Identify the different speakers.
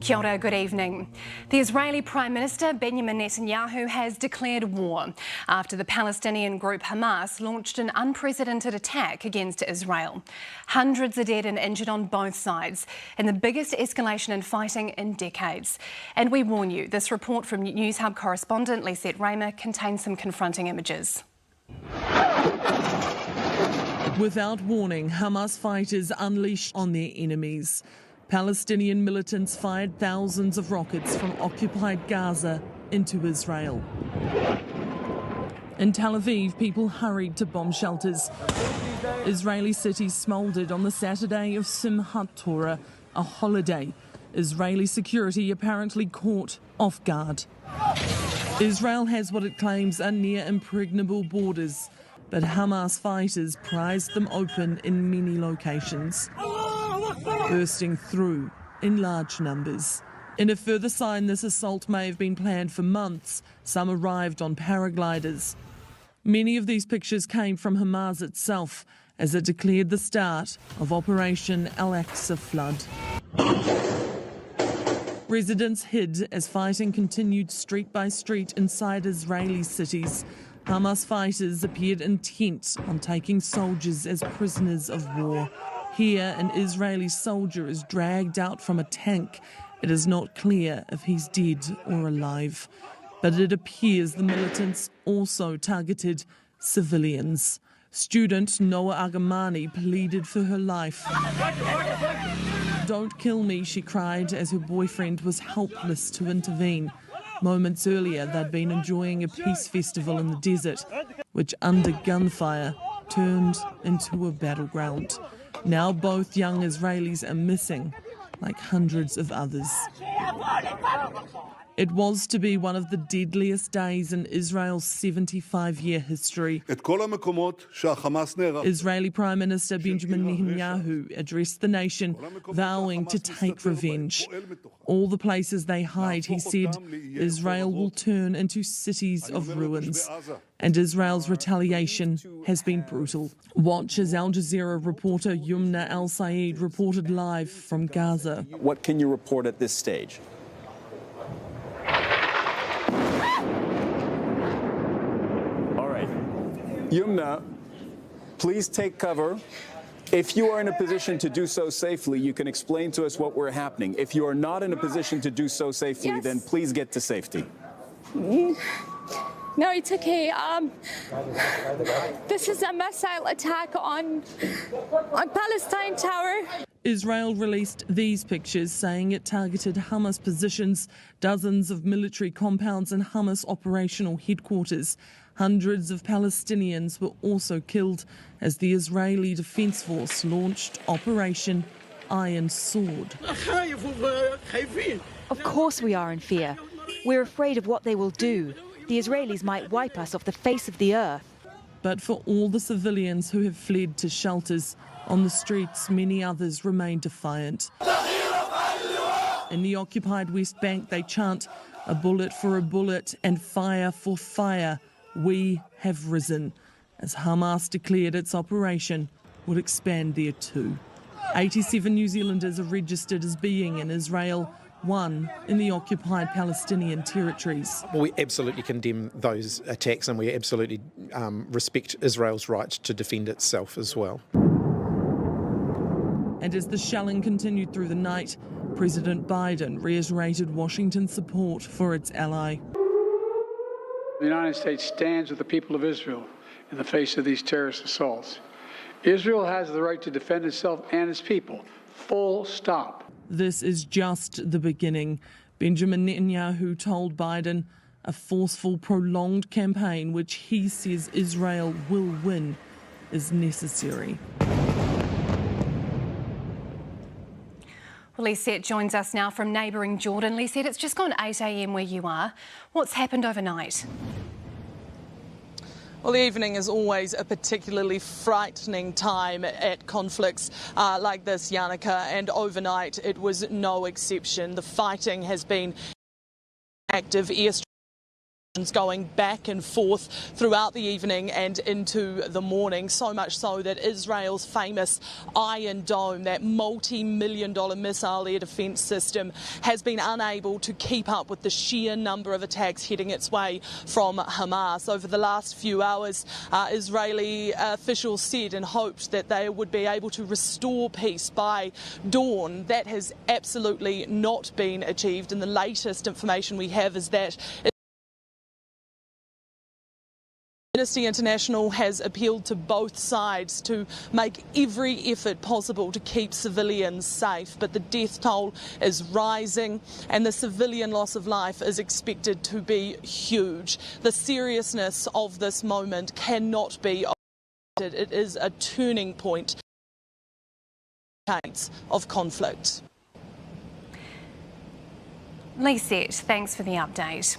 Speaker 1: Kia ora, good evening. The Israeli Prime Minister Benjamin Netanyahu has declared war after the Palestinian group Hamas launched an unprecedented attack against Israel. Hundreds are dead and injured on both sides, and the biggest escalation in fighting in decades. And we warn you, this report from Newshub correspondent Lisette Raymer contains some confronting images.
Speaker 2: Without warning, Hamas fighters unleashed on their enemies. Palestinian militants fired thousands of rockets from occupied Gaza into Israel. In Tel Aviv, people hurried to bomb shelters. Israeli cities smouldered on the Saturday of Simchat Torah, a holiday. Israeli security apparently caught off guard. Israel has what it claims are near impregnable borders, but Hamas fighters prized them open in many locations, bursting through in large numbers. In a further sign this assault may have been planned for months, some arrived on paragliders. Many of these pictures came from Hamas itself as it declared the start of Operation Al-Aqsa Flood. Residents hid as fighting continued street by street inside Israeli cities. Hamas fighters appeared intent on taking soldiers as prisoners of war. Here, an Israeli soldier is dragged out from a tank. It is not clear if he's dead or alive. But it appears the militants also targeted civilians. Student Noah Agamani pleaded for her life. "Don't kill me," she cried as her boyfriend was helpless to intervene. Moments earlier, they'd been enjoying a peace festival in the desert, which under gunfire turned into a battleground. Now both young Israelis are missing, like hundreds of others. It was to be one of the deadliest days in Israel's 75-year history. Israeli Prime Minister Benjamin Netanyahu addressed the nation, vowing to take revenge. All the places they hide, he said, Israel will turn into cities of ruins. And Israel's retaliation has been brutal. Watch as Al Jazeera reporter Yumna Al Saeed reported live from Gaza.
Speaker 3: What can you report at this stage? Yumna, please take cover. If you are in a position to do so safely, you can explain to us what we're happening. If you are not in a position to do so safely, then please get to safety.
Speaker 4: No, it's okay. This is a missile attack on Palestine Tower.
Speaker 2: Israel released these pictures saying it targeted Hamas positions, dozens of military compounds and Hamas operational headquarters. Hundreds of Palestinians were also killed as the Israeli Defense Force launched Operation Iron Sword.
Speaker 5: Of course we are in fear. We're afraid of what they will do. The Israelis might wipe us off the face of the earth.
Speaker 2: But for all the civilians who have fled to shelters, on the streets many others remain defiant. In the occupied West Bank they chant, "A bullet for a bullet and fire for fire. We have risen," as Hamas declared its operation would expand there too. 87 New Zealanders are registered as being in Israel, one in the occupied Palestinian territories.
Speaker 6: Well, we absolutely condemn those attacks and we absolutely respect Israel's right to defend itself as well.
Speaker 2: And as the shelling continued through the night, President Biden reiterated Washington's support for its ally.
Speaker 7: The United States stands with the people of Israel in the face of these terrorist assaults. Israel has the right to defend itself and its people. Full stop.
Speaker 2: This is just the beginning. Benjamin Netanyahu told Biden a forceful, prolonged campaign, which he says Israel will win, is necessary.
Speaker 1: Well, Lisette joins us now from neighbouring Jordan. Lisette, it's just gone 8 a.m. where you are. What's happened overnight?
Speaker 8: Well, the evening is always a particularly frightening time at conflicts like this, Yannicka, and overnight it was no exception. The fighting has been active. Airstrikes going back and forth throughout the evening and into the morning, so much so that Israel's famous Iron Dome, that multi-million-dollar missile air defence system, has been unable to keep up with the sheer number of attacks heading its way from Hamas. Over the last few hours, Israeli officials said and hoped that they would be able to restore peace by dawn. That has absolutely not been achieved, and the latest information we have is that Amnesty International has appealed to both sides to make every effort possible to keep civilians safe, but the death toll is rising and the civilian loss of life is expected to be huge. The seriousness of this moment cannot be overstated. It is a turning point of conflict.
Speaker 1: Lisette, thanks for the update.